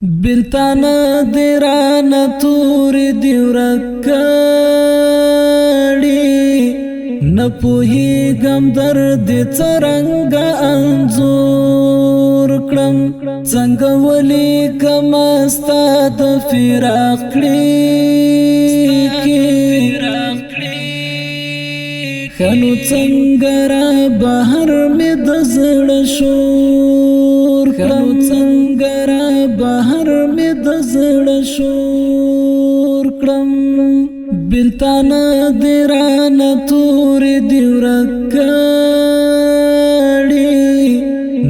بلتانا دیرانا توری دیورکاڑی نپوهی گم درد څرنګ انزور کړم څنګه ولی کمستا د فراق کړی خنو څنګه را بهر می د زړه شور خنو څنګه را بهر می د زړه شور کړم بلتانا دیرانا توری دیورکاڑی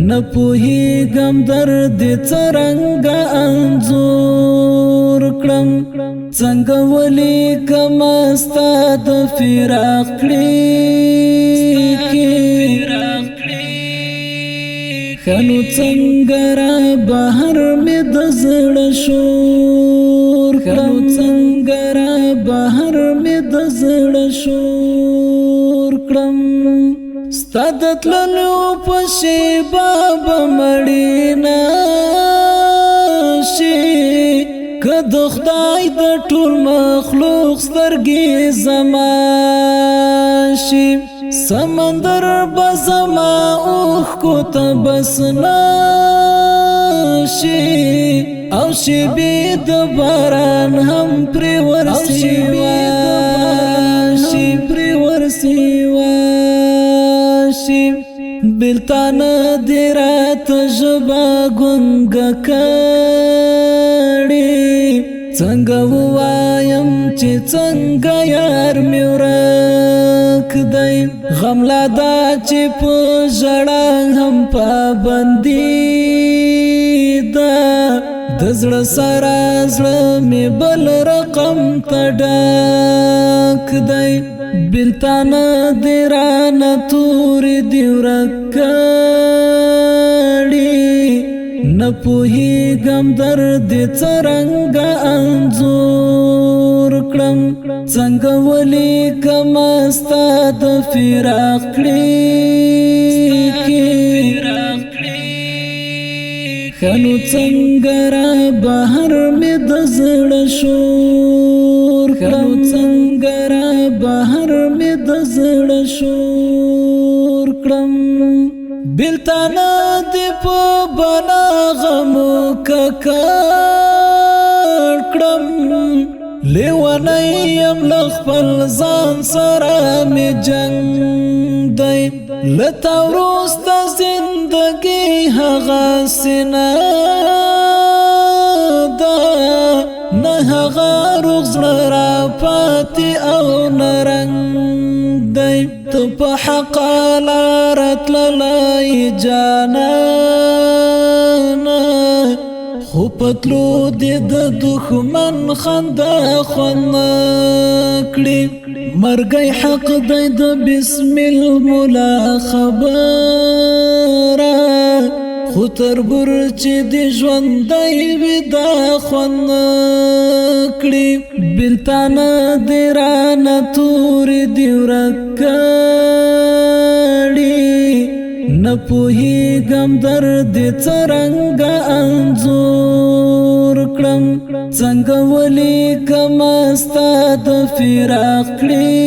نپوهی گم درد څرنګ انزور کړم څنګه ولی کمستا د فراق کړی خنو څنګه را بهر می د زړه شور خنو څنګه را بهر می د زړه شور کړم ستا د تللو په شیبه به مړی نشي که د خدای د ټول مخلوق سترګې زما شي سمندر به زما اوښکو ته بس نشي او شیبې د باران هم پرې ورسي بلتانا دیرات ژبه ګونګه کړې څنګه ووایم چې څنګه یار مې ورک دی غم لا دا چې په ژړا هم پابندي ده د زړه سره زړه مې بل رقم ته ډک دی بلتانا دیرانا توری دیورکاڑی نپوهی گم درد څرنګ انزور کړم څنګه ولی کمستا د فراق کړی خنو څنګه را بهر می د زړه شور خنو څنګه را بهر می د زړه شور کړم بلتانا دی په بلا غمو ککړ کړم لیونی یم له خپل ځان سره می جنګ دی لتا وروسته زندګي هغسې نه ده نه هغه روغ زړه راپاتې او نه رنګ دی ته په حقه لاره تللی جانانه خو په تلو دې د دښمن خندا خوند نه کړي مرګی حق دی د بسم الملا خبره خو تربور چې د ژوندی وي دا خوند نه کړي بلتانا دیرانا توری دیورکاڑی نپوهیږم درد څرنګ انزور کړم څنګه ولی کمستا د فراق کړی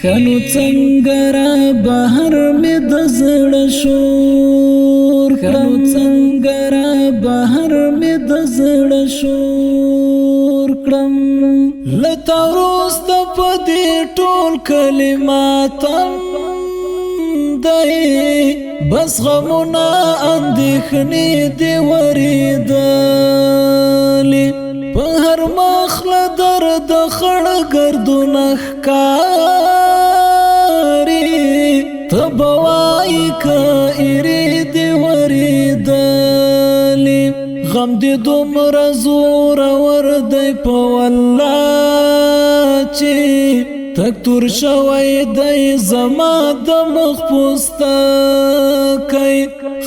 خنو څنګه را بهر می د زړه شور خنو څنګه را بهر می د زړه شور کړم لتا وروسته په دې ټول کلماتم دی بس غمونه اندېښنې دې ورېدلې په هر مخ له درد خړ ګردونه ښکاري ته به وایې که ایرې دې ورېدلې غم دې دومره زورور دی په والله چې تک تور شوی دی زما د مخ پوستکی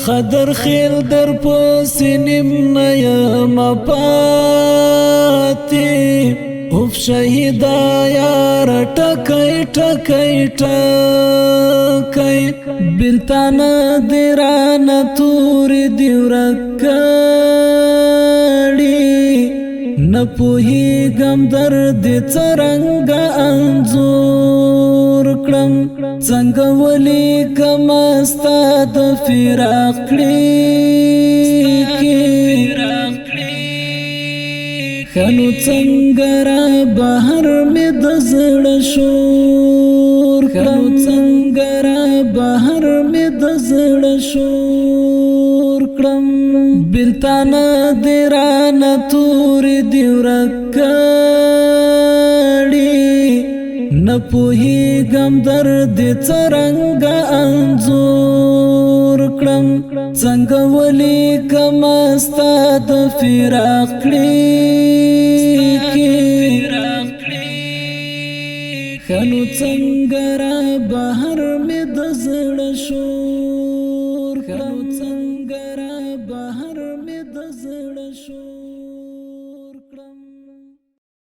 خدر خیل در پسې نیم نه یم پاتې اوف شهیدا یار ټکای ټکای ټکای بلتان دیران تور دی ورکړي نپوهی غم درد څرنګ انځور کړم څنګه ولی کمستا د فراق کړي خنو څنګه را بهر مې د زړه شور خنو څنګه را بهر مې د زړه شور کړم بلتان دیران تور دی ورکړي نپوهی غم درد څرنګ انځور کړم څنګه ولی کمستا د فراق کړي خنو څنګه را بهر مې د زړه شور خنو څنګه را بهر مې د زړه شور